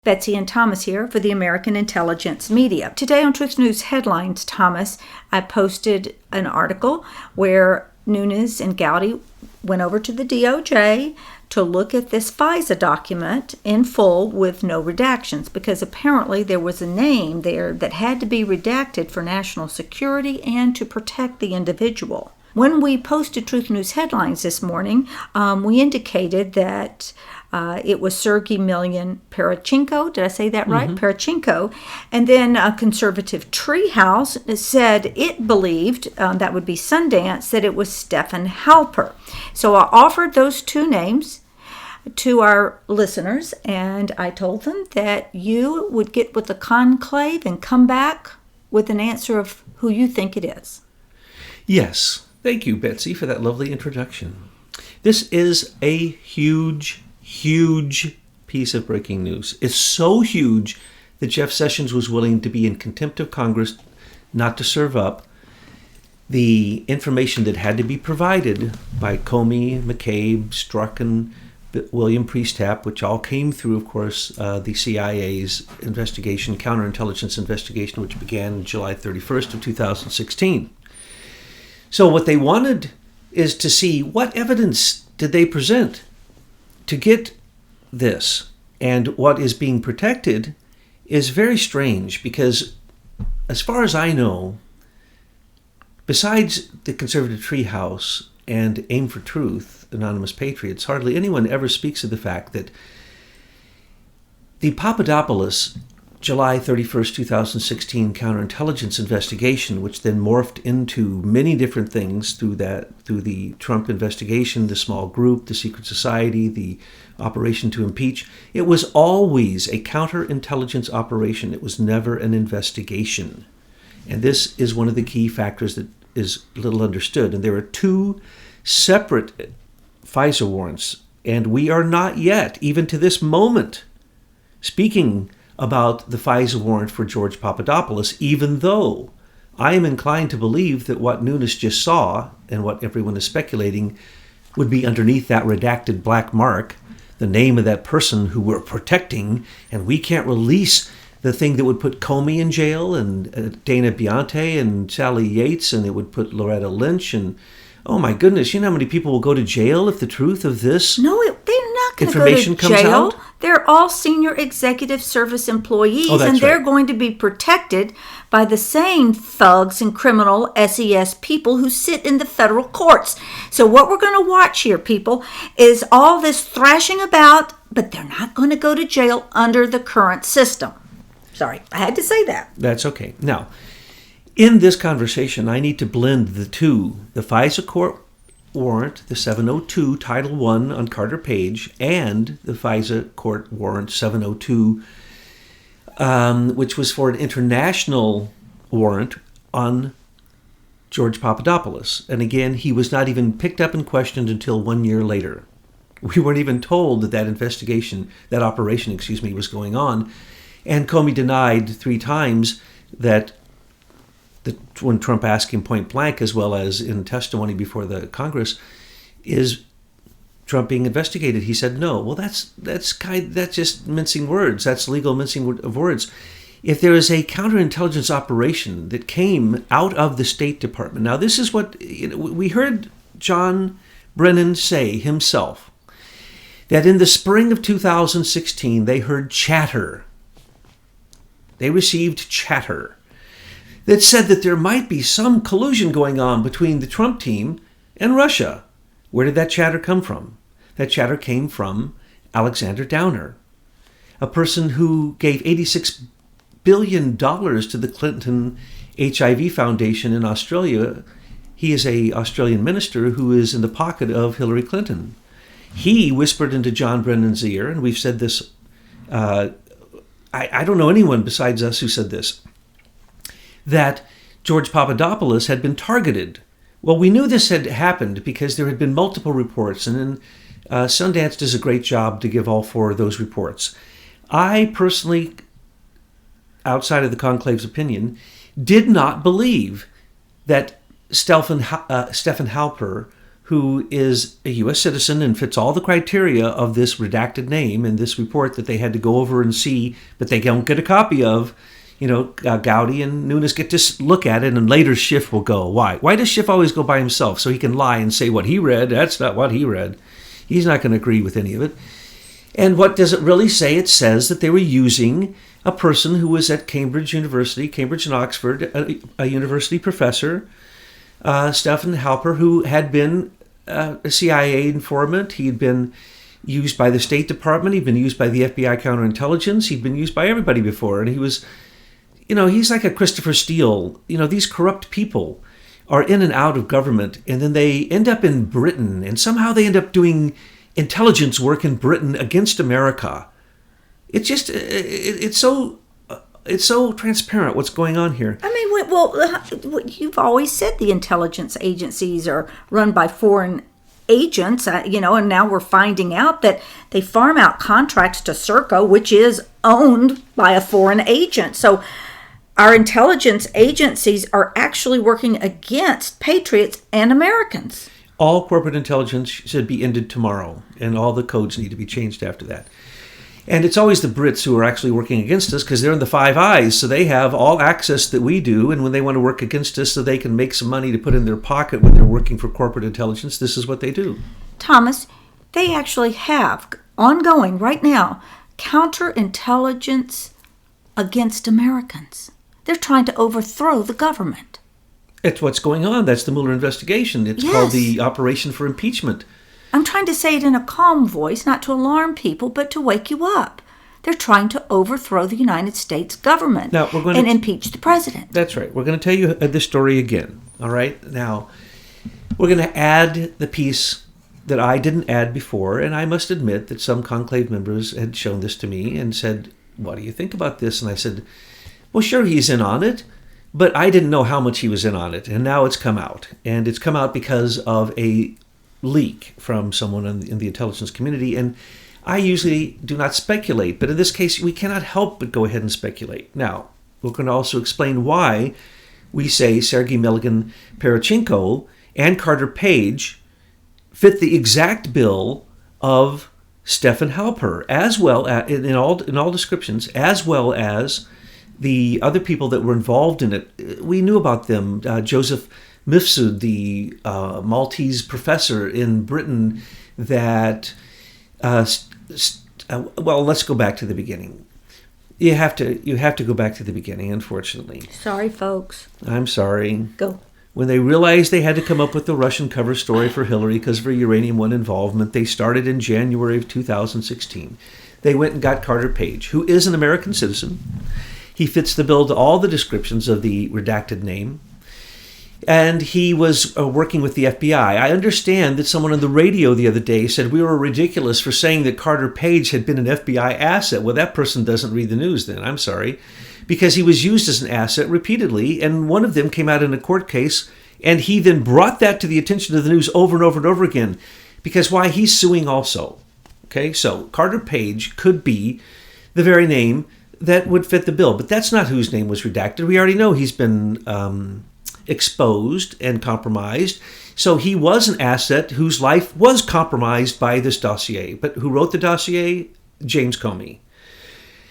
Betsy and Thomas here for the American Intelligence Media. Today on Truth News Headlines, Thomas, I posted an article where Nunes and Gowdy went over to the DOJ to look at this FISA document in full with no redactions, because apparently there was a name there that had to be redacted for national security and to protect the individual. When we posted Truth News Headlines this morning, we indicated that it was Sergei Millian Poroshenko. Did I say that right? Mm-hmm. Poroshenko. And then a conservative treehouse said it believed, that would be Sundance, that it was Stefan Halper. So I offered those two names to our listeners, and I told them that you would get with the conclave and come back with an answer of who you think it is. Yes. Thank you, Betsy, for that lovely introduction. This is a huge piece of breaking news. It's so huge that Jeff Sessions was willing to be in contempt of Congress not to serve up the information that had to be provided by Comey, McCabe, Strzok, and William Priestap, which all came through, of course, the CIA's investigation, counterintelligence investigation, which began July 31st of 2016. So what they wanted is to see what evidence did they present to get this. And what is being protected is very strange because, as far as I know, besides the conservative treehouse and Aim for Truth, Anonymous Patriots, hardly anyone ever speaks of the fact that the Papadopoulos July 31st, 2016 counterintelligence investigation, which then morphed into many different things through the Trump investigation, the small group, the secret society, the operation to impeach, it was always a counterintelligence operation. It was never an investigation. And this is one of the key factors that is little understood. And there are two separate FISA warrants, and we are not yet, even to this moment, speaking about the FISA warrant for George Papadopoulos, even though I am inclined to believe that what Nunes just saw and what everyone is speculating would be underneath that redacted black mark, the name of that person who we're protecting, and we can't release the thing that would put Comey in jail and Dana Biante and Sally Yates, and it would put Loretta Lynch, and oh my goodness, you know how many people will go to jail if the truth of this they're not going to go to comes jail. Out? They're all senior executive service employees, and they're going to be protected by the same thugs and criminal SES people who sit in the federal courts. So what we're going to watch here, people, is all this thrashing about, but they're not going to go to jail under the current system. Sorry, I had to say that. That's okay. Now, in this conversation, I need to blend the two, the FISA court warrant, the 702 Title I on Carter Page, and the FISA court warrant 702, which was for an international warrant on George Papadopoulos. And again, he was not even picked up and questioned until 1 year later. We weren't even told that that operation, was going on. And Comey denied 3 times that when Trump asked him point blank, as well as in testimony before the Congress, is Trump being investigated? He said no. Well, that's just mincing words. That's legal mincing of words. If there is a counterintelligence operation that came out of the State Department, now this is what we heard John Brennan say himself, that in the spring of 2016 they heard chatter. They received chatter that said that there might be some collusion going on between the Trump team and Russia. Where did that chatter come from? That chatter came from Alexander Downer, a person who gave $86 billion to the Clinton HIV Foundation in Australia. He is an Australian minister who is in the pocket of Hillary Clinton. He whispered into John Brennan's ear, and we've said this, I don't know anyone besides us who said this, that George Papadopoulos had been targeted. Well, we knew this had happened because there had been multiple reports, and then Sundance does a great job to give all 4 of those reports. I personally, outside of the conclave's opinion, did not believe that Stefan Halper, who is a U.S. citizen and fits all the criteria of this redacted name in this report that they had to go over and see, but they don't get a copy of. Gowdy and Nunes get to look at it, and later Schiff will go. Why? Why does Schiff always go by himself? So he can lie and say what he read. That's not what he read. He's not going to agree with any of it. And what does it really say? It says that they were using a person who was at Cambridge University, Cambridge and Oxford, a university professor, Stefan Halper, who had been a CIA informant. He'd been used by the State Department. He'd been used by the FBI counterintelligence. He'd been used by everybody before. And he was, he's like a Christopher Steele. These corrupt people are in and out of government, and then they end up in Britain, and somehow they end up doing intelligence work in Britain against America. It's just, it's so transparent what's going on here. I mean, well, you've always said the intelligence agencies are run by foreign agents, and now we're finding out that they farm out contracts to Serco, which is owned by a foreign agent. So our intelligence agencies are actually working against patriots and Americans. All corporate intelligence should be ended tomorrow, and all the codes need to be changed after that. And it's always the Brits who are actually working against us because they're in the Five Eyes, so they have all access that we do. And when they want to work against us so they can make some money to put in their pocket when they're working for corporate intelligence, this is what they do. Thomas, they actually have ongoing right now counterintelligence against Americans. They're trying to overthrow the government. It's what's going on. That's the Mueller investigation. It's called the Operation for Impeachment. I'm trying to say it in a calm voice, not to alarm people, but to wake you up. They're trying to overthrow the United States government and impeach the president. That's right. We're going to tell you this story again. All right? Now, we're going to add the piece that I didn't add before, and I must admit that some conclave members had shown this to me and said, what do you think about this? And I said, well, sure, he's in on it, but I didn't know how much he was in on it, and now it's come out. And it's come out because of a leak from someone in the intelligence community, and I usually do not speculate, but in this case we cannot help but go ahead and speculate. Now, we're going to also explain why we say Sergei Millian Poroshenko and Carter Page fit the exact bill of Stefan Halper, as well as in all descriptions, as well as the other people that were involved in it. We knew about them. Joseph Mifsud, the Maltese professor in Britain that, well, let's go back to the beginning. You have to go back to the beginning, unfortunately. Sorry, folks. I'm sorry. Go. When they realized they had to come up with the Russian cover story for Hillary because of her Uranium One involvement, they started in January of 2016. They went and got Carter Page, who is an American citizen. He fits the bill to all the descriptions of the redacted name. And he was working with the FBI. I understand that someone on the radio the other day said we were ridiculous for saying that Carter Page had been an FBI asset. Well, that person doesn't read the news then. I'm sorry. Because he was used as an asset repeatedly, and one of them came out in a court case, and he then brought that to the attention of the news over and over and over again. Because why? He's suing also. Okay, so Carter Page could be the very name that would fit the bill. But that's not whose name was redacted. We already know he's been exposed and compromised. So he was an asset whose life was compromised by this dossier. But who wrote the dossier? James Comey.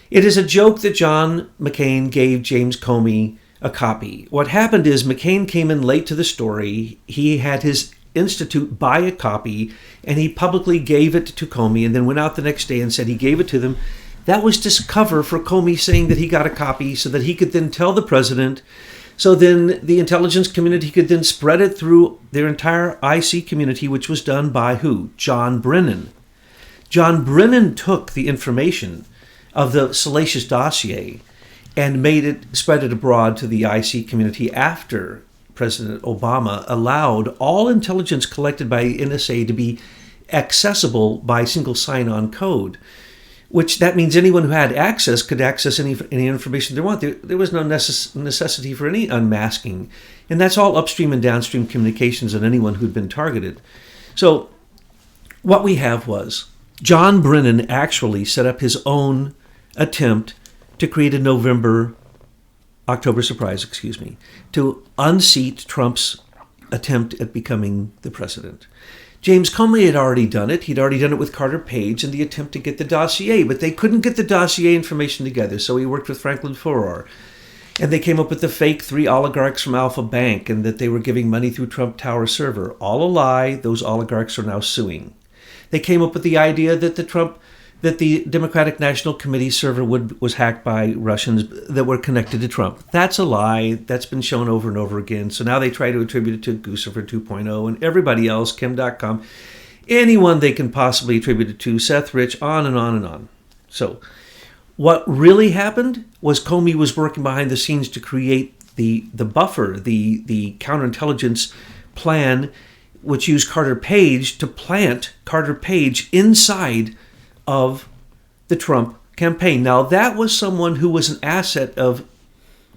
It is a joke that John McCain gave James Comey a copy. What happened is McCain came in late to the story. He had his institute buy a copy, and he publicly gave it to Comey, and then went out the next day and said he gave it to them. That was just cover for Comey saying that he got a copy so that he could then tell the president. So then the intelligence community could then spread it through their entire IC community, which was done by who? John Brennan. John Brennan took the information of the salacious dossier and spread it abroad to the IC community after President Obama allowed all intelligence collected by NSA to be accessible by single sign-on code, which that means anyone who had access could access any information they want. There was no necessity for any unmasking. And that's all upstream and downstream communications on anyone who'd been targeted. So what we have was John Brennan actually set up his own attempt to create a October surprise, to unseat Trump's attempt at becoming the president. James Comey had already done it. He'd already done it with Carter Page in the attempt to get the dossier, but they couldn't get the dossier information together, so he worked with Franklin Furor. And they came up with the fake 3 oligarchs from Alpha Bank and that they were giving money through Trump Tower server. All a lie. Those oligarchs are now suing. They came up with the idea that the Democratic National Committee server was hacked by Russians that were connected to Trump. That's a lie. That's been shown over and over again. So now they try to attribute it to Guccifer 2.0 and everybody else, Kim.com, anyone they can possibly attribute it to, Seth Rich, on and on and on. So what really happened was Comey was working behind the scenes to create the buffer, the counterintelligence plan, which used Carter Page to plant Carter Page inside of the Trump campaign. Now, that was someone who was an asset of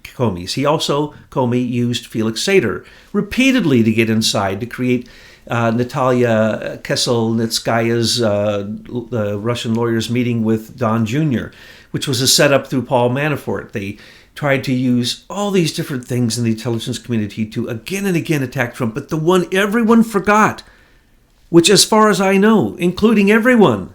Comey's. Comey used Felix Sater repeatedly to get inside to create Natalia Kesselnitskaya's Russian lawyers meeting with Don Jr., which was a setup through Paul Manafort. They tried to use all these different things in the intelligence community to again and again attack Trump. But the one everyone forgot, which as far as I know, including everyone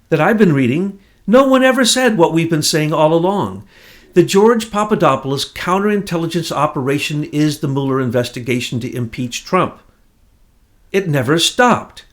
that I've been reading, no one ever said what we've been saying all along. The George Papadopoulos counterintelligence operation is the Mueller investigation to impeach Trump. It never stopped.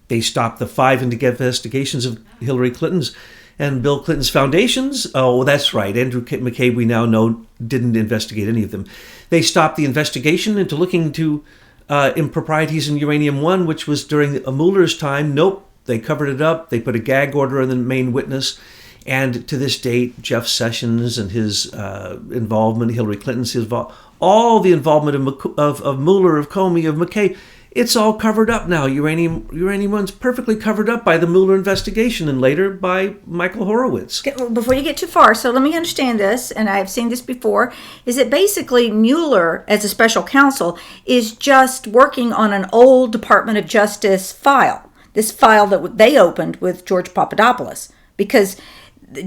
They stopped the 5 investigations of Hillary Clinton's and Bill Clinton's foundations. Oh, that's right. Andrew McCabe, we now know, didn't investigate any of them. They stopped the investigation into looking into improprieties in Uranium One, which was during Mueller's time. Nope. They covered it up. They put a gag order on the main witness. And to this date, Jeff Sessions and his involvement, Hillary Clinton's involvement, all the involvement of Mueller, of Comey, of McCabe, it's all covered up now. Uranium One's perfectly covered up by the Mueller investigation and later by Michael Horowitz. Before you get too far, so let me understand this, and I've seen this before, is that basically Mueller, as a special counsel, is just working on an old Department of Justice file, this file that they opened with George Papadopoulos, because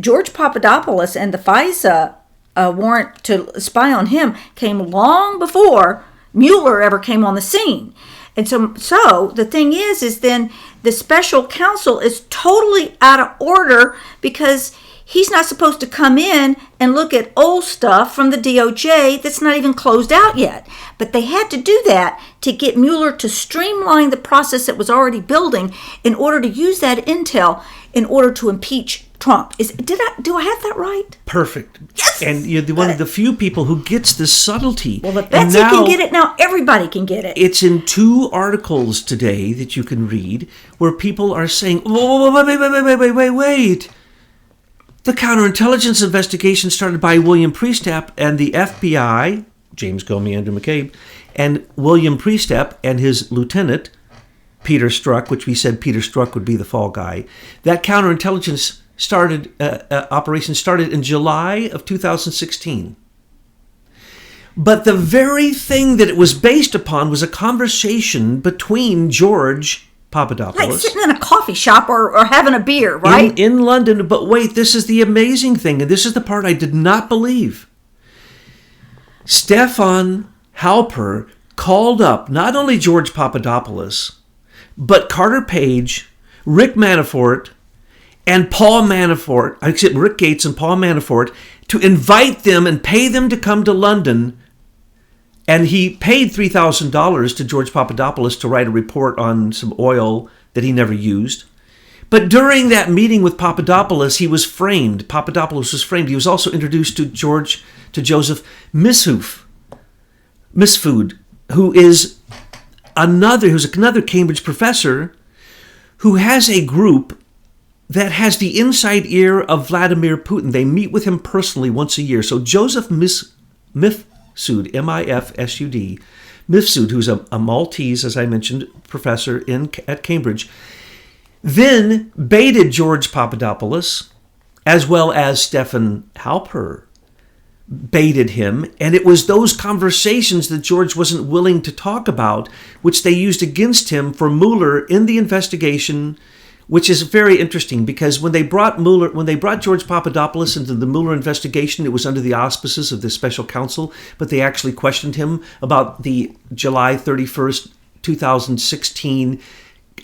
George Papadopoulos and the FISA warrant to spy on him came long before Mueller ever came on the scene. And so the thing is then the special counsel is totally out of order because he's not supposed to come in and look at old stuff from the DOJ that's not even closed out yet. But they had to do that to get Mueller to streamline the process that was already building in order to use that intel in order to impeach Trump. Do I have that right? Perfect. Yes! And you're one of the few people who gets this subtlety. Well, if Betsy can get it now, everybody can get it. It's in 2 articles today that you can read where people are saying, wait. The counterintelligence investigation started by William Priestap and the FBI, James Comey, Andrew McCabe, and William Priestap and his lieutenant, Peter Strzok, which we said Peter Strzok would be the fall guy. That counterintelligence operation started in July of 2016. But the very thing that it was based upon was a conversation between George Papadopoulos. Like sitting in a coffee shop or having a beer, right? In London. But wait, this is the amazing thing, and this is the part I did not believe. Stefan Halper called up not only George Papadopoulos, but Carter Page, Rick Manafort, and Paul Manafort, except Rick Gates and Paul Manafort, to invite them and pay them to come to London. And he paid $3,000 to George Papadopoulos to write a report on some oil that he never used. But during that meeting with Papadopoulos, he was framed. Papadopoulos was framed. He was also introduced to Joseph Misfood, who's another Cambridge professor who has a group that has the inside ear of Vladimir Putin. They meet with him personally once a year. So Joseph Mifsud, Mifsud, Mifsud, who's a Maltese, as I mentioned, professor at Cambridge, then baited George Papadopoulos, as well as Stefan Halper baited him. And it was those conversations that George wasn't willing to talk about, which they used against him for Mueller in the investigation which is very interesting because when they brought George Papadopoulos into the Mueller investigation, it was under the auspices of the special counsel, but they actually questioned him about the July 31st, 2016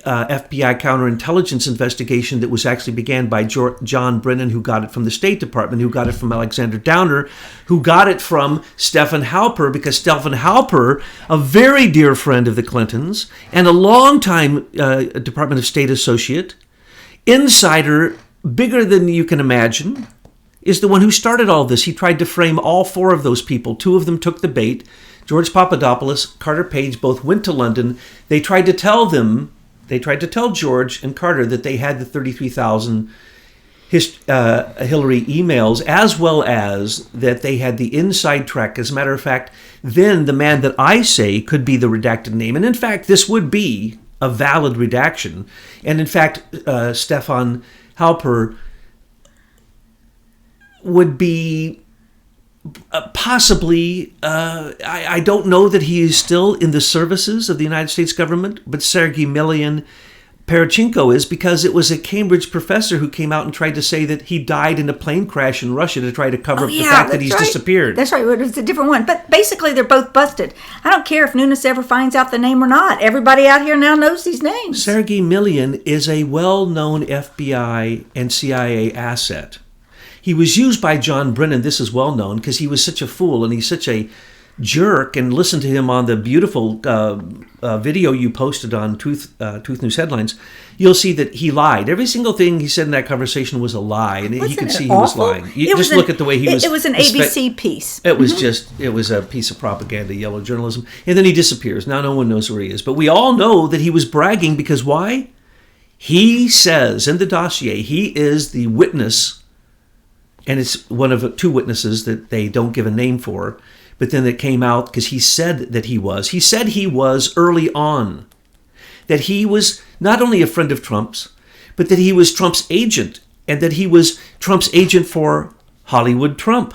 FBI counterintelligence investigation that was actually began by John Brennan, who got it from the State Department, who got it from Alexander Downer, who got it from Stefan Halper, because Stefan Halper, a very dear friend of the Clintons and a longtime Department of State associate, insider, bigger than you can imagine, is the one who started all this. He tried to frame all four of those people. Two of them took the bait. George Papadopoulos, Carter Page, both went to London. They tried to tell George and Carter that they had the 33,000 Hillary emails, as well as that they had the inside track. As a matter of fact, then the man that I say could be the redacted name. And in fact, this would be a valid redaction. And in fact, Stefan Halper would be possibly, I don't know that he is still in the services of the United States government, but Sergei Millian Poroshenko is, because it was a Cambridge professor who came out and tried to say that he died in a plane crash in Russia to try to cover up the fact that he's disappeared. That's right. It was a different one. But basically, they're both busted. I don't care if Nunes ever finds out the name or not. Everybody out here now knows these names. Sergei Millian is a well-known FBI and CIA asset. He was used by John Brennan, this is well known, because he was such a fool and he's such a jerk. And listen to him on the beautiful video you posted on Truth News Headlines. You'll see that he lied. Every single thing he said in that conversation was a lie, and you could see he was lying. You just look at the way he was. It was an ABC piece. It was it was a piece of propaganda, yellow journalism. And then he disappears. Now no one knows where he is. But we all know that he was bragging because why? He says in the dossier he is the witness. And it's one of two witnesses that they don't give a name for. But then it came out because he said that he was. He said he was early on. That he was not only a friend of Trump's, but that he was Trump's agent. And that he was Trump's agent for Hollywood Trump.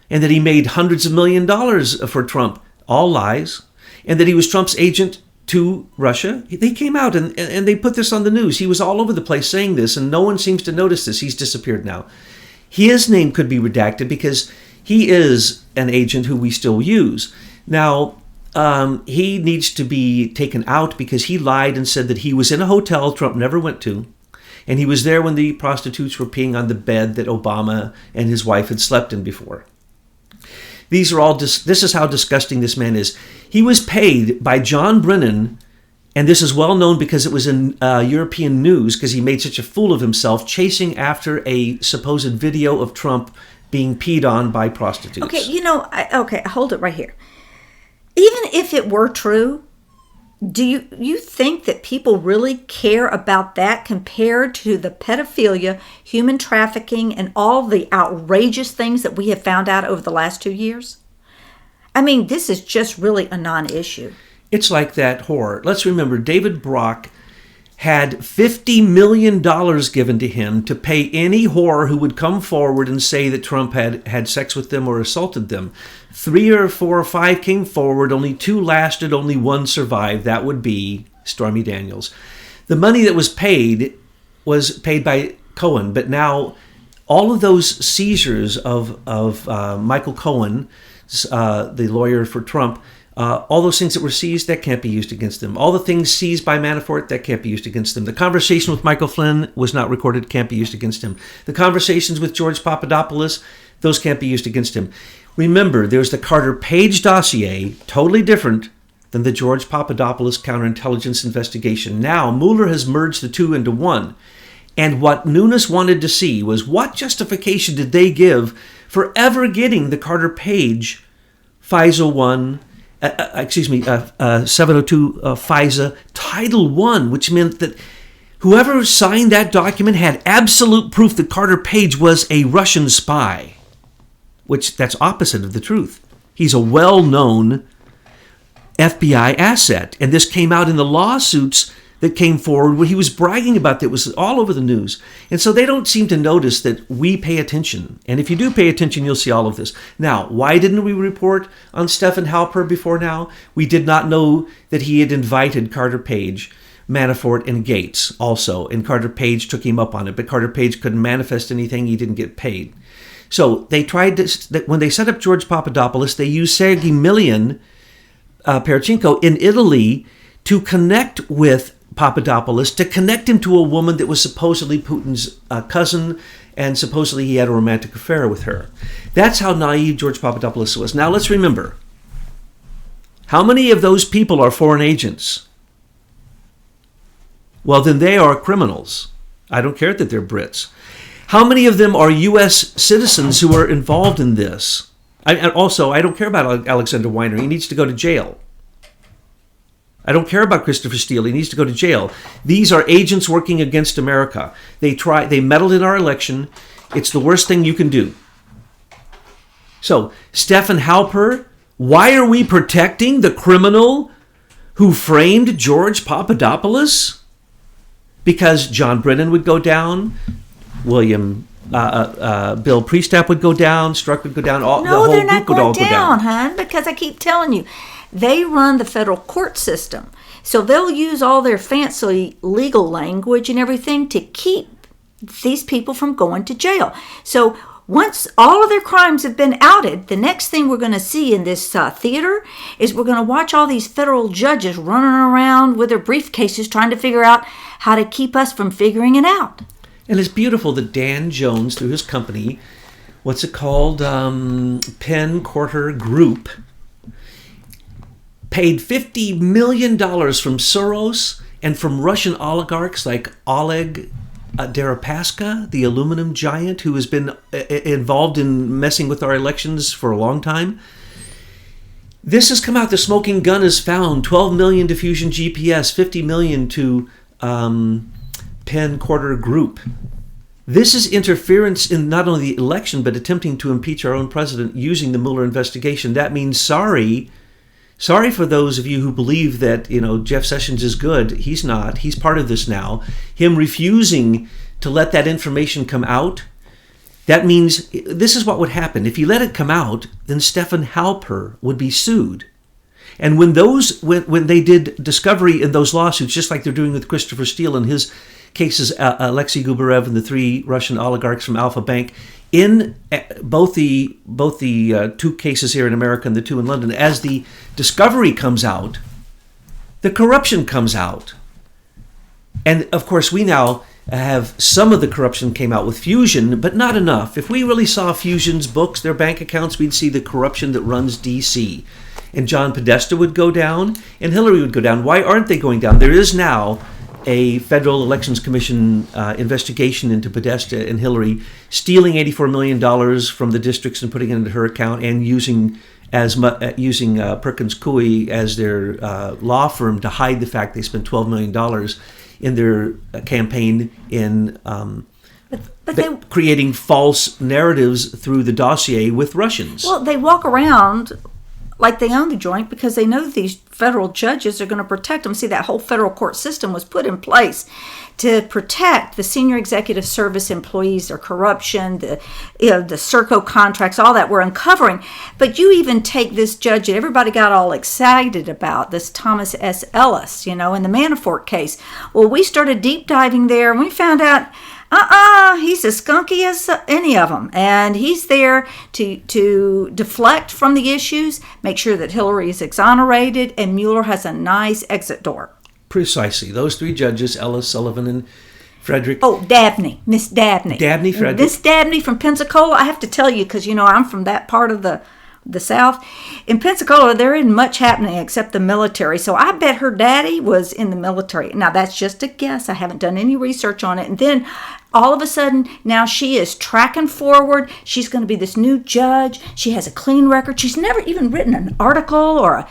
And that he made hundreds of $millions for Trump. All lies. And that he was Trump's agent to Russia. They came out and they put this on the news. He was all over the place saying this, and no one seems to notice this. He's disappeared now. His name could be redacted because he is an agent who we still use. Now, he needs to be taken out because he lied and said that he was in a hotel Trump never went to, and he was there when the prostitutes were peeing on the bed that Obama and his wife had slept in before. These are all. This is how disgusting this man is. He was paid by John Brennan. And this is well known because it was in European news because he made such a fool of himself chasing after a supposed video of Trump being peed on by prostitutes. Okay, hold it right here. Even if it were true, do you think that people really care about that compared to the pedophilia, human trafficking, and all the outrageous things that we have found out over the last 2 years? I mean, this is just really a non-issue. It's like that whore. Let's remember, David Brock had $50 million given to him to pay any whore who would come forward and say that Trump had sex with them or assaulted them. 3 or 4 or 5 came forward. Only 2 lasted. Only 1 survived. That would be Stormy Daniels. The money that was paid by Cohen. But now all of those seizures of Michael Cohen, the lawyer for Trump, all those things that were seized, that can't be used against them. All the things seized by Manafort, that can't be used against them. The conversation with Michael Flynn was not recorded, can't be used against him. The conversations with George Papadopoulos, those can't be used against him. Remember, there's the Carter Page dossier, totally different than the George Papadopoulos counterintelligence investigation. Now, Mueller has merged the two into one. And what Nunes wanted to see was what justification did they give for ever getting the Carter Page FISA 702 FISA Title I, which meant that whoever signed that document had absolute proof that Carter Page was a Russian spy, which that's opposite of the truth. He's a well-known FBI asset, and this came out in the lawsuits that came forward where he was bragging about that. It was all over the news. And so they don't seem to notice that we pay attention. And if you do pay attention, you'll see all of this. Now, why didn't we report on Stefan Halper before now? We did not know that he had invited Carter Page Manafort and Gates also, and Carter Page took him up on it, but Carter Page couldn't manifest anything. He didn't get paid. So they tried to, when they set up George Papadopoulos, they used Sergei Millian Poroshenko in Italy to connect with Papadopoulos, to connect him to a woman that was supposedly Putin's cousin, and supposedly he had a romantic affair with her. That's how naive George Papadopoulos was. Now let's remember, how many of those people are foreign agents? Well, then they are criminals. I don't care that they're Brits. How many of them are U.S. citizens who are involved in this? And also, I don't care about Alexander Weiner. He needs to go to jail. I don't care about Christopher Steele. He needs to go to jail. These are agents working against America. They meddled in our election. It's the worst thing you can do. So, Stefan Halper, why are we protecting the criminal who framed George Papadopoulos? Because John Brennan would go down, Bill Priestap would go down, Strzok would go down, the whole group would all go down. Hon, because I keep telling you, they run the federal court system. So they'll use all their fancy legal language and everything to keep these people from going to jail. So once all of their crimes have been outed, the next thing we're going to see in this theater is we're going to watch all these federal judges running around with their briefcases trying to figure out how to keep us from figuring it out. And it's beautiful that Dan Jones, through his company, what's it called, Penn Quarter Group, paid $50 million from Soros and from Russian oligarchs like Oleg Deripaska, the aluminum giant who has been involved in messing with our elections for a long time. This has come out. The smoking gun is found. 12 million to Fusion GPS, 50 million to Penn Quarter Group. This is interference in not only the election, but attempting to impeach our own president using the Mueller investigation. That means sorry for those of you who believe that, Jeff Sessions is good. He's not. He's part of this now. Him refusing to let that information come out, that means this is what would happen. If he let it come out, then Stefan Halper would be sued. And when they did discovery in those lawsuits, just like they're doing with Christopher Steele and his cases, Alexei Gubarev and the 3 Russian oligarchs from Alpha Bank, in both the 2 cases here in America and the 2 in London, as the discovery comes out, the corruption comes out. And of course, we now have some of the corruption came out with Fusion, but not enough. If we really saw Fusion's books, their bank accounts, we'd see the corruption that runs DC. And John Podesta would go down, and Hillary would go down. Why aren't they going down? There is now a Federal Elections Commission investigation into Podesta and Hillary stealing $84 million from the districts and putting it into her account, and using Perkins Coie as their law firm to hide the fact they spent $12 million in their campaign in creating false narratives through the dossier with Russians. Well, they walk around like they own the joint because they know these federal judges are going to protect them. See, that whole federal court system was put in place to protect the senior executive service employees, their corruption, the Serco contracts, all that we're uncovering. But you even take this judge that everybody got all excited about, this Thomas S. Ellis, in the Manafort case. Well, we started deep diving there and we found out he's as skunky as any of them. And he's there to deflect from the issues, make sure that Hillary is exonerated, and Mueller has a nice exit door. Precisely. Those 3 judges, Ellis, Sullivan, and Frederick. Oh, Dabney. Miss Dabney. Dabney, Frederick. Miss Dabney from Pensacola. I have to tell you, because, I'm from that part of the South. In Pensacola, there isn't much happening except the military. So I bet her daddy was in the military. Now, that's just a guess. I haven't done any research on it. And then all of a sudden, now she is tracking forward. She's going to be this new judge. She has a clean record. She's never even written an article or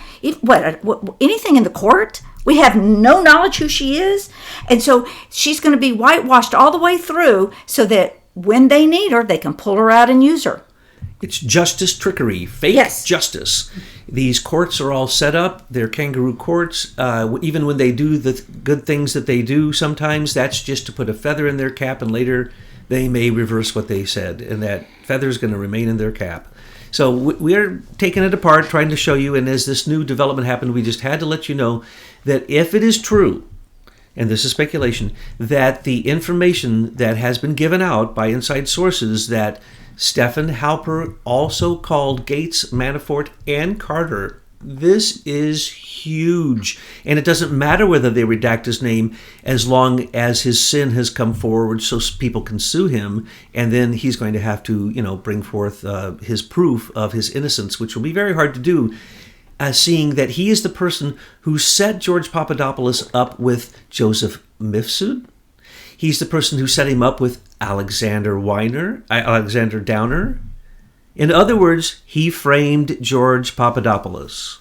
anything in the court. We have no knowledge who she is. And so she's going to be whitewashed all the way through so that when they need her, they can pull her out and use her. It's justice trickery, fake justice. These courts are all set up. They're kangaroo courts. Even when they do the good things that they do, sometimes that's just to put a feather in their cap, and later they may reverse what they said, and that feather is going to remain in their cap. So we're taking it apart, trying to show you, and as this new development happened, we just had to let you know that if it is true and this is speculation, that the information that has been given out by inside sources that Stefan Halper also called Gates, Manafort, and Carter, this is huge. And it doesn't matter whether they redact his name as long as his sin has come forward so people can sue him. And then he's going to have to, bring forth his proof of his innocence, which will be very hard to do, seeing that he is the person who set George Papadopoulos up with Joseph Mifsud. He's the person who set him up with Alexander Downer. In other words, he framed George Papadopoulos.